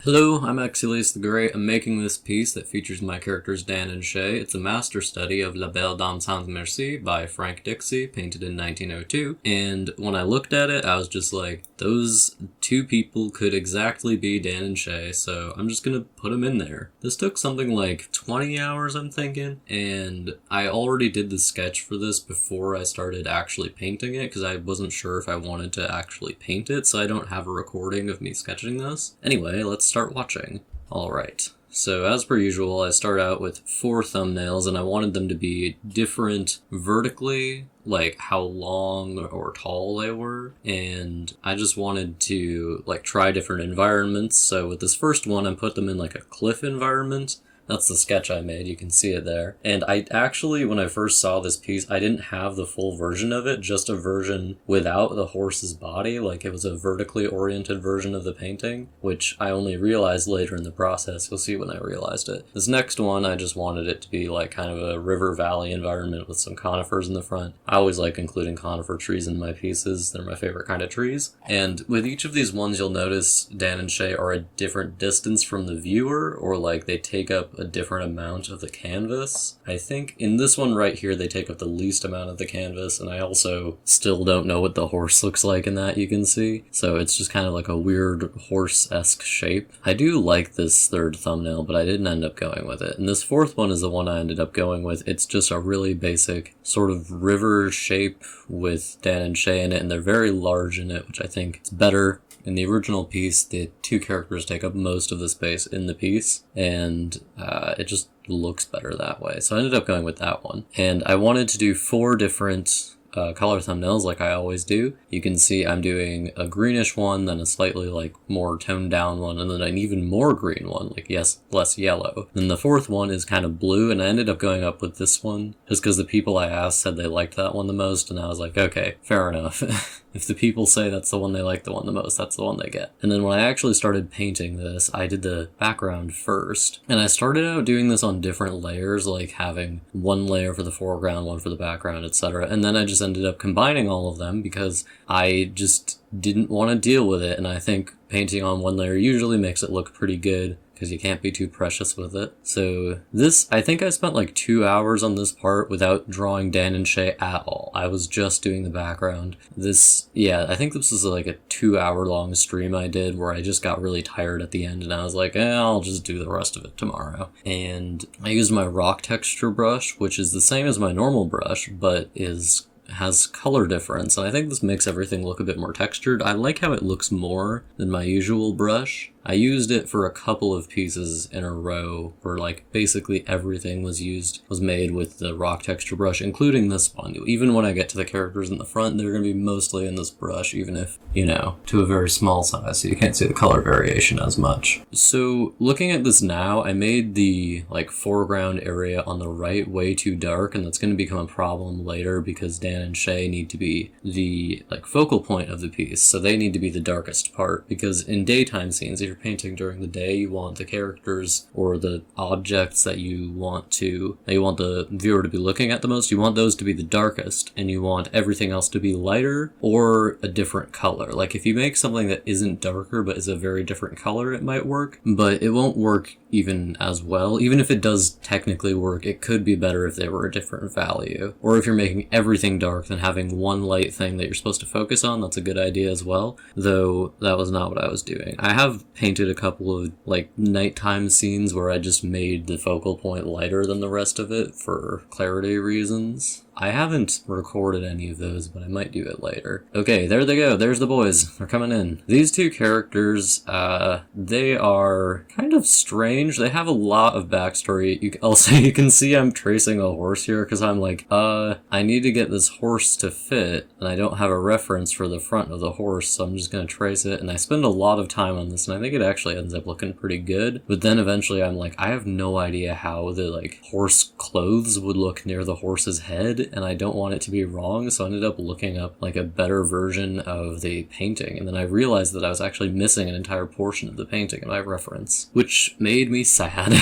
Hello, I'm AxeliustheGreat. I'm making this piece that features my characters Dan and Shay. It's a master study of La Belle Merci by Frank Dixie, painted in 1902. And when I looked at it, I was just like, those two people could exactly be Dan and Shay, so I'm just gonna put them in there. This took something like 20 hours, I'm thinking, and I already did the sketch for this before I started actually painting it, because I wasn't sure if I wanted to actually paint it, so I don't have a recording of me sketching this. Anyway, let's start watching. Alright, so as per usual, I start out with 4 thumbnails, and I wanted them to be different vertically, like how long or tall they were, and I just wanted to try different environments. So with this first one, I put them in like a cliff environment. That's the sketch I made, you can see it there. And I actually, when I first saw this piece, I didn't have the full version of it, just a version without the horse's body, like it was a vertically oriented version of the painting, which I only realized later in the process. You'll see when I realized it. This next one, I just wanted it to be like kind of a river valley environment with some conifers in the front. I always like including conifer trees in my pieces, they're my favorite kind of trees. And with each of these ones, you'll notice Dan and Shay are a different distance from the viewer, or like they take up a different amount of the canvas. I think in this one right here they take up the least amount of the canvas, and I also still don't know what the horse looks like in that, you can see. So it's just kind of like a weird horse-esque shape. I do like this third thumbnail, but I didn't end up going with it. And this fourth one is the one I ended up going with. It's just a really basic sort of river shape with Dan and Shay in it, and they're very large in it, which I think is better. In the original piece, the 2 characters take up most of the space in the piece, and it just looks better that way. So I ended up going with that one. And I wanted to do 4 different color thumbnails like I always do. You can see I'm doing a greenish one, then a slightly more toned down one, and then an even more green one, less yellow. Then the 4th one is kind of blue, and I ended up going up with this one just because the people I asked said they liked that one the most, and I was like, okay, fair enough. If the people say that's the one they like the one the most, that's the one they get. And then when I actually started painting this, I did the background first. And I started out doing this on different layers, like having one layer for the foreground, one for the background, etc. And then I just ended up combining all of them because I just didn't want to deal with it. And I think painting on one layer usually makes it look pretty good, because you can't be too precious with it. So this, I think I spent like 2 hours on this part without drawing Dan and Shay at all. I was just doing the background. I think this was like a 2-hour long stream I did where I just got really tired at the end, and I was like, I'll just do the rest of it tomorrow. And I used my rock texture brush, which is the same as my normal brush, but has color difference, and I think this makes everything look a bit more textured. I like how it looks more than my usual brush. I used it for a couple of pieces in a row where basically everything was made with the rock texture brush, including this one. Even when I get to the characters in the front, they're going to be mostly in this brush, even if, to a very small size, so you can't see the color variation as much. So looking at this now, I made the foreground area on the right way too dark, and that's going to become a problem later because Dan and Shay need to be the focal point of the piece, so they need to be the darkest part, because in daytime scenes, if you're painting during the day, you want the characters or the objects that you want the viewer to be looking at the most, you want those to be the darkest, and you want everything else to be lighter or a different color. Like if you make something that isn't darker but is a very different color, it might work, but it won't work even as well. Even if it does technically work, it could be better if they were a different value. Or if you're making everything dark, then having one light thing that you're supposed to focus on, that's a good idea as well, though that was not what I was doing. I have painted a couple of nighttime scenes where I just made the focal point lighter than the rest of it for clarity reasons. I haven't recorded any of those, but I might do it later. Okay, there they go. There's the boys. They're coming in. These 2 characters, they are kind of strange. They have a lot of backstory. You can see I'm tracing a horse here because I'm I need to get this horse to fit, and I don't have a reference for the front of the horse, so I'm just going to trace it. And I spend a lot of time on this, and I think it actually ends up looking pretty good. But then eventually I'm I have no idea how the horse clothes would look near the horse's head, and I don't want it to be wrong, so I ended up looking up a better version of the painting, and then I realized that I was actually missing an entire portion of the painting in my reference, which made me sad.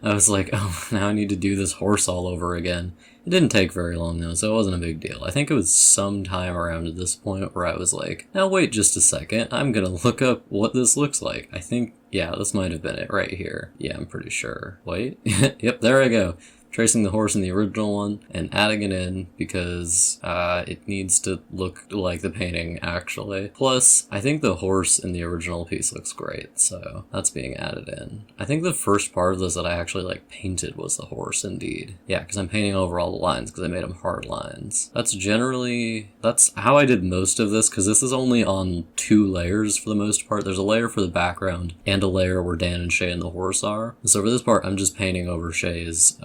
I was like, oh, now I need to do this horse all over again. It didn't take very long though, so it wasn't a big deal. I think it was sometime around at this point where I was like, now wait just a second, I'm gonna look up what this looks like. I think, yeah, this might have been it right here. Yeah, I'm pretty sure. Wait, yep, there I go. Tracing the horse in the original one and adding it in because it needs to look like the painting actually. Plus, I think the horse in the original piece looks great, so that's being added in. I think the first part of this that I actually like painted was the horse indeed. Yeah, because I'm painting over all the lines because I made them hard lines. That's how I did most of this, because this is only on 2 layers for the most part. There's a layer for the background and a layer where Dan and Shay and the horse are. So for this part, I'm just painting over Shay's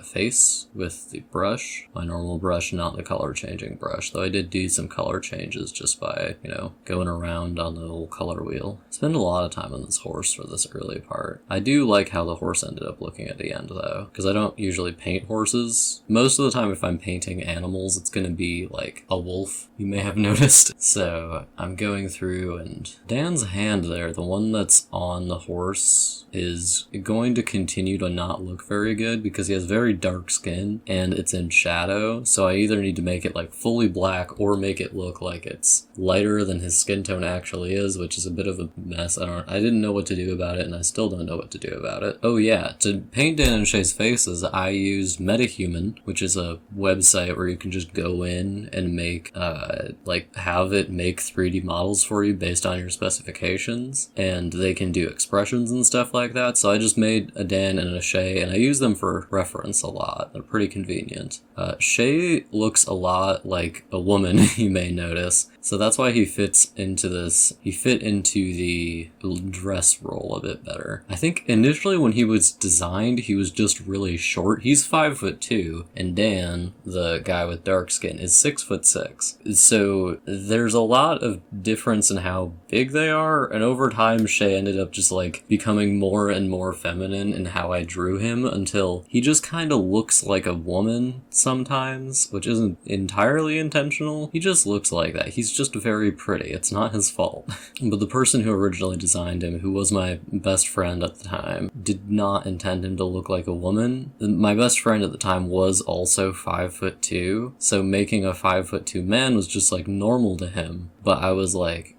face with the brush, my normal brush, not the color changing brush, though I did do some color changes just by, going around on the little color wheel. I spend a lot of time on this horse for this early part. I do like how the horse ended up looking at the end though, because I don't usually paint horses. Most of the time if I'm painting animals, it's gonna be like a wolf, you may have noticed. So I'm going through, and Dan's hand there, the one that's on the horse, is going to continue to not look very good because he has very dark skin and it's in shadow. So I either need to make it like fully black or make it look like it's lighter than his skin tone actually is, which is a bit of a mess. I didn't know what to do about it, and I still don't know what to do about it. Oh yeah, to paint Dan and Shay's faces, I used MetaHuman, which is a website where you can just go in and make have it make 3D models for you based on your specifications, and they can do expressions and stuff like that. So I just made a Dan and a Shay, and I use them for reference a lot. They're pretty convenient. Shay looks a lot like a woman, you may notice. So that's why he fits into this. He fit into the dress role a bit better. I think initially when he was designed, he was just really short. He's 5'2", and Dan, the guy with dark skin, is 6'6". So there's a lot of difference in how big they are, and over time Shay ended up just like becoming more and more feminine in how I drew him, until he just kind of looks like a woman sometimes, which isn't entirely intentional. He just looks like that. He's just very pretty. It's not his fault. But the person who originally designed him, who was my best friend at the time, did not intend him to look like a woman. My best friend at the time was also 5'2", so making a 5'2" man was just like normal to him. But I was like,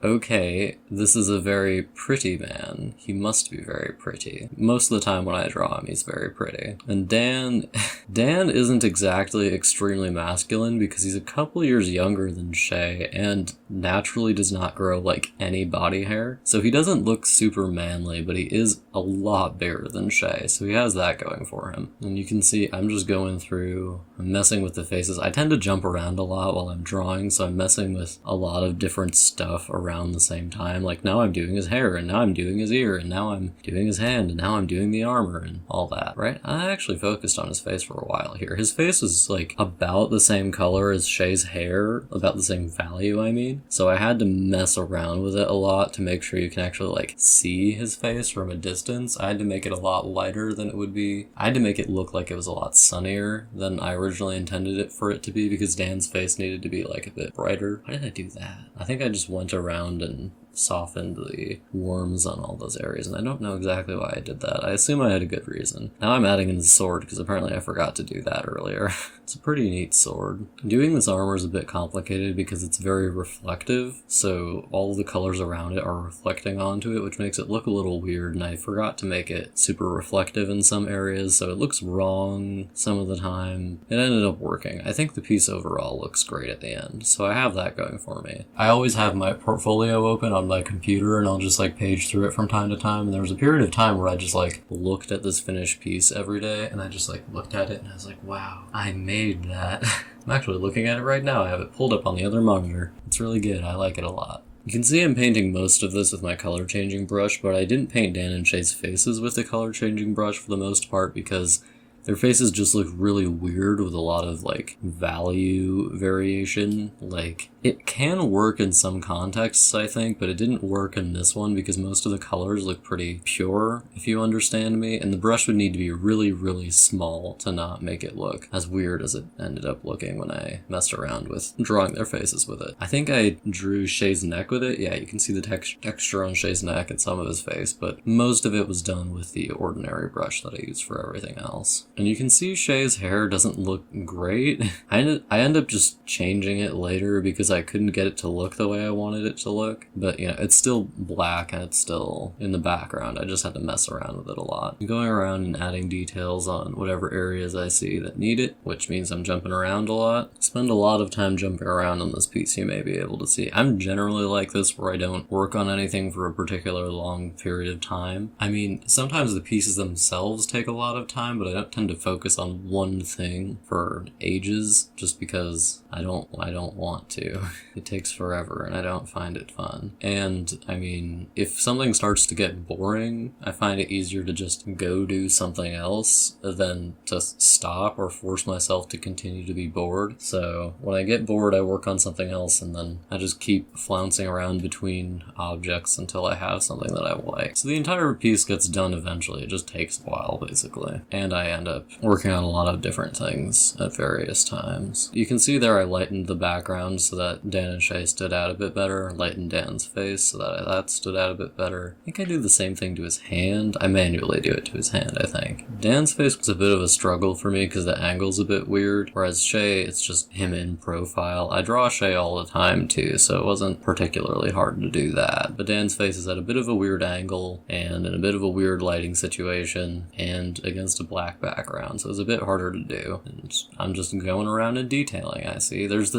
okay, this is a very pretty man. He must be very pretty. Most of the time when I draw him, he's very pretty. And Dan isn't exactly extremely masculine because he's a couple years younger than Shay and naturally does not grow like any body hair. So he doesn't look super manly, but he is a lot bigger than Shay. So he has that going for him. And you can see I'm just going through, I'm messing with the faces. I tend to jump around a lot while I'm drawing, so I'm messing with a lot of different stuff around the same time. Like now I'm doing his hair, and now I'm doing his ear, and now I'm doing his hand, and now I'm doing the armor and all that, right? I actually focused on his face for a while here. His face was like about the same color as Shay's hair, about the same value, I mean. So I had to mess around with it a lot to make sure you can actually like see his face from a distance. I had to make it a lot lighter than it would be. I had to make it look like it was a lot sunnier than I originally intended it for it to be, because Dan's face needed to be like a bit brighter. Why did I do that? I think I just went around and softened the worms on all those areas, and I don't know exactly why I did that. I assume I had a good reason. Now I'm adding in the sword because apparently I forgot to do that earlier. It's a pretty neat sword. Doing this armor is a bit complicated because it's very reflective, so all the colors around it are reflecting onto it, which makes it look a little weird, and I forgot to make it super reflective in some areas, so it looks wrong some of the time. It ended up working. I think the piece overall looks great at the end, so I have that going for me. I always have my portfolio open on my computer, and I'll just like page through it from time to time, and there was a period of time where I just like looked at this finished piece every day, and I just like looked at it and I was like, wow, I made that. I'm actually looking at it right now. I have it pulled up on the other monitor. It's really good. I like it a lot. You can see I'm painting most of this with my color changing brush, but I didn't paint Dan and Shay's faces with the color changing brush for the most part because their faces just look really weird with a lot of like value variation. Like it can work in some contexts, I think, but it didn't work in this one because most of the colors look pretty pure, if you understand me, and the brush would need to be really, really small to not make it look as weird as it ended up looking when I messed around with drawing their faces with it. I think I drew Shay's neck with it. Yeah, you can see the texture on Shay's neck and some of his face, but most of it was done with the ordinary brush that I used for everything else. And you can see Shay's hair doesn't look great. I end up just changing it later because I couldn't get it to look the way I wanted it to look. But you know, it's still black and it's still in the background. I just had to mess around with it a lot. I'm going around and adding details on whatever areas I see that need it, which means I'm jumping around a lot. Spend a lot of time jumping around on this piece, you may be able to see. I'm generally like this where I don't work on anything for a particular long period of time. I mean, sometimes the pieces themselves take a lot of time, but I don't tend to focus on one thing for ages just because I don't want to. It takes forever and I don't find it fun. And I mean, if something starts to get boring, I find it easier to just go do something else than to stop or force myself to continue to be bored. So when I get bored, I work on something else and then I just keep flouncing around between objects until I have something that I like. So the entire piece gets done eventually. It just takes a while, basically. And I end up working on a lot of different things at various times. You can see there I lightened the background so that Dan and Shay stood out a bit better, lightened Dan's face so that stood out a bit better. I think I do the same thing to his hand. I manually do it to his hand, I think. Dan's face was a bit of a struggle for me because the angle's a bit weird, whereas Shay, it's just him in profile. I draw Shay all the time too, so it wasn't particularly hard to do that. But Dan's face is at a bit of a weird angle and in a bit of a weird lighting situation and against a black background, so it was a bit harder to do. And I'm just going around and detailing, I see. There's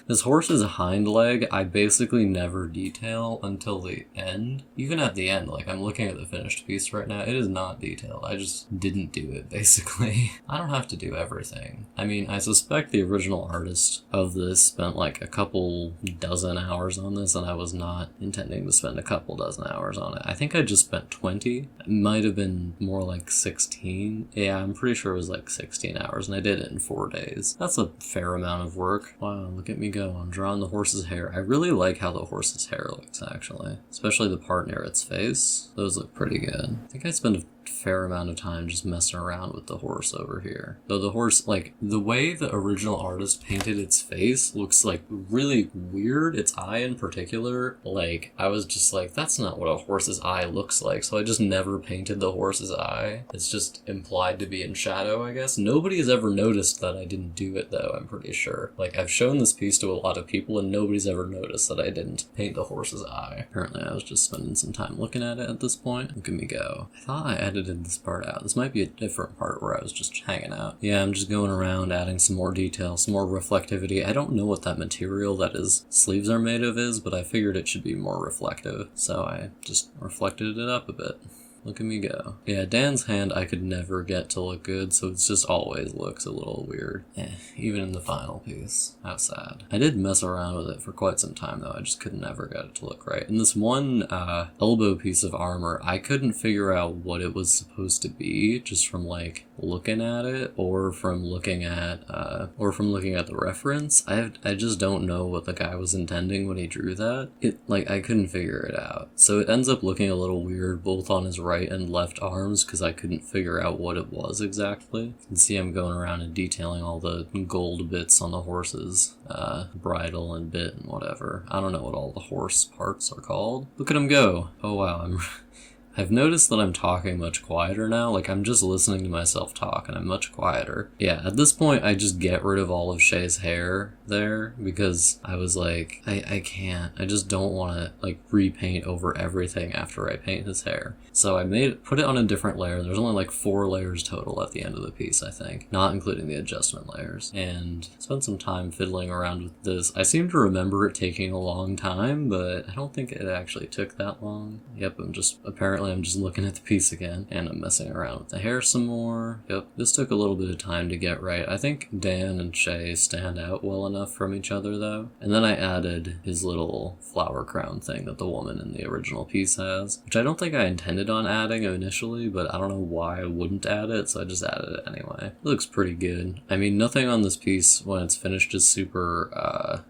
this horse's hind leg, I basically never detail until the end. Even at the end, like I'm looking at the finished piece right now, it is not detailed. I just didn't do it, basically. I don't have to do everything. I mean, I suspect the original artist of this spent like a couple dozen hours on this, and I was not intending to spend a couple dozen hours on it. I think I just spent 20. It might have been more like 16. Yeah, I'm pretty sure it was like 16 hours, and I did it in 4 days. That's a fair amount of work. Wow, look at me go. I'm drawing the horse's hair. I really like how the horse's hair looks, actually. Especially the part near its face. Those look pretty good. I think I spent a fair amount of time just messing around with the horse over here. Though the horse, like, the way the original artist painted its face looks, like, really weird. Its eye in particular, like, I was just like, that's not what a horse's eye looks like, so I just never painted the horse's eye. It's just implied to be in shadow, I guess. Nobody has ever noticed that I didn't do it, though, I'm pretty sure. Like, I've shown this piece to a lot of people, and nobody's ever noticed that I didn't paint the horse's eye. Apparently, I was just spending some time looking at it at this point. Look at me go. I thought I edited this part out. This might be a different part where I was just hanging out. Yeah, I'm just going around adding some more detail, some more reflectivity. I don't know what that material that his sleeves are made of is, but I figured it should be more reflective, so I just reflected it up a bit. Look at me go. Yeah, Dan's hand I could never get to look good, so it just always looks a little weird. Even in the final piece. How sad. I did mess around with it for quite some time, though. I just could never get it to look right. And this one elbow piece of armor, I couldn't figure out what it was supposed to be, just from, like, looking at it, or from looking at the reference. I just don't know what the guy was intending when he drew that. I couldn't figure it out. So it ends up looking a little weird, both on his right and left arms, because I couldn't figure out what it was exactly. You can see I'm going around and detailing all the gold bits on the horse's bridle and bit and whatever. I don't know what all the horse parts are called. Look at him go. Oh wow, I've noticed that I'm talking much quieter now. Like, I'm just listening to myself talk, and I'm much quieter. Yeah, at this point, I just get rid of all of Shay's hair there, because I was like, I can't. I just don't want to, like, repaint over everything after I paint his hair. So I put it on a different layer. There's only, like, 4 layers total at the end of the piece, I think. Not including the adjustment layers. And spent some time fiddling around with this. I seem to remember it taking a long time, but I don't think it actually took that long. Yep, I'm just looking at the piece again, and I'm messing around with the hair some more. Yep, this took a little bit of time to get right. I think Dan and Shay stand out well enough from each other, though. And then I added his little flower crown thing that the woman in the original piece has, which I don't think I intended on adding initially, but I don't know why I wouldn't add it, so I just added it anyway. It looks pretty good. I mean, nothing on this piece, when it's finished, is super,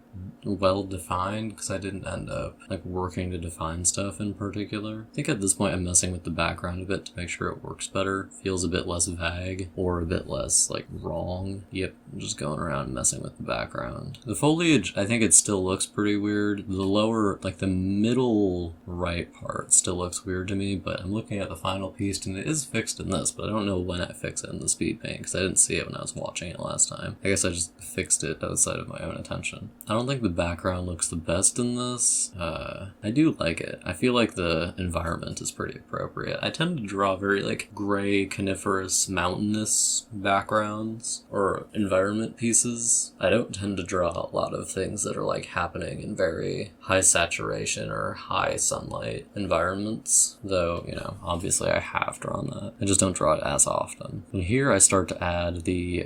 well defined because I didn't end up like working to define stuff in particular. I think at this point I'm messing with the background a bit to make sure it works better, feels a bit less vague or a bit less like wrong. Yep, I'm just going around messing with the background. The foliage, I think it still looks pretty weird. The lower, like the middle right part still looks weird to me, but I'm looking at the final piece and it is fixed in this, but I don't know when I fix it in the speed paint because I didn't see it when I was watching it last time. I guess I just fixed it outside of my own attention. I don't think the background looks the best in this. I do like it. I feel like the environment is pretty appropriate. I tend to draw very like gray, coniferous, mountainous backgrounds or environment pieces. I don't tend to draw a lot of things that are like happening in very high saturation or high sunlight environments, though, you know, obviously I have drawn that. I just don't draw it as often. And here I start to add the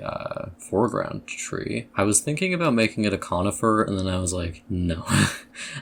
foreground tree. I was thinking about making it a conifer, and then I was like, no,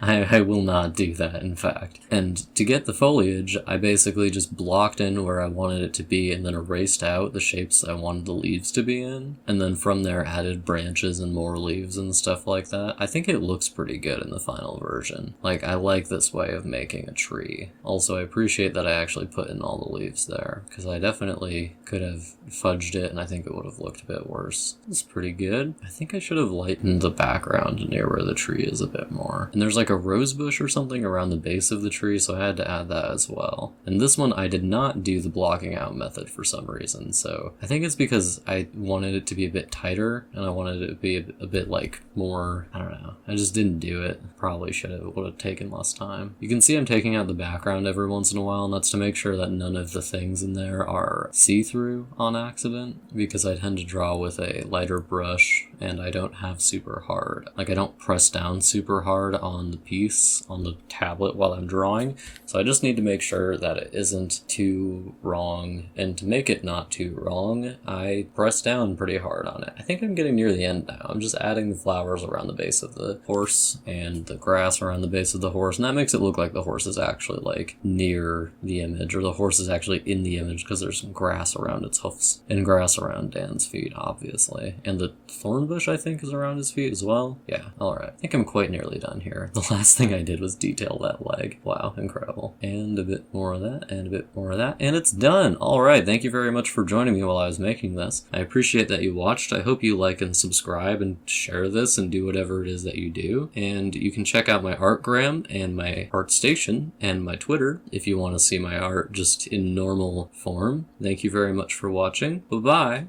I will not do that, in fact. And to get the foliage, I basically just blocked in where I wanted it to be and then erased out the shapes I wanted the leaves to be in, and then from there added branches and more leaves and stuff like that. I think it looks pretty good in the final version. Like, I like this way of making a tree. Also, I appreciate that I actually put in all the leaves there, because I definitely could have fudged it and I think it would have looked a bit worse. It's pretty good. I think I should have lightened the background near where the tree is a bit more. And there's like a rose bush or something around the base of the tree, so I had to add that as well. And this one I did not do the blocking out method for some reason, so I think it's because I wanted it to be a bit tighter and I wanted it to be a bit like more, I don't know, I just didn't do it. Probably should have, would have taken less time. You can see I'm taking out the background every once in a while, and that's to make sure that none of the things in there are see-through on accident, because I tend to draw with a lighter brush and I don't have super hard. Like, I don't press down super hard on the piece, on the tablet while I'm drawing, so I just need to make sure that it isn't too wrong, and to make it not too wrong, I press down pretty hard on it. I think I'm getting near the end now. I'm just adding the flowers around the base of the horse and the grass around the base of the horse, and that makes it look like the horse is actually like near the image, or the horse is actually in the image because there's some grass around its hoofs and grass around Dan's feet, obviously. And the thorn bush, I think, is around his feet as well. Yeah, alright. I think I'm quite nearly done here. The last thing I did was detail that leg. Wow, incredible. And a bit more of that, and a bit more of that, and it's done! Alright, thank you very much for joining me while I was making this. I appreciate that you watched. I hope you like and subscribe and share this and do whatever it is that you do. And you can check out my Artgram and my Artstation and my Twitter if you want to see my art just in normal form. Thank you very much for watching. Bye-bye!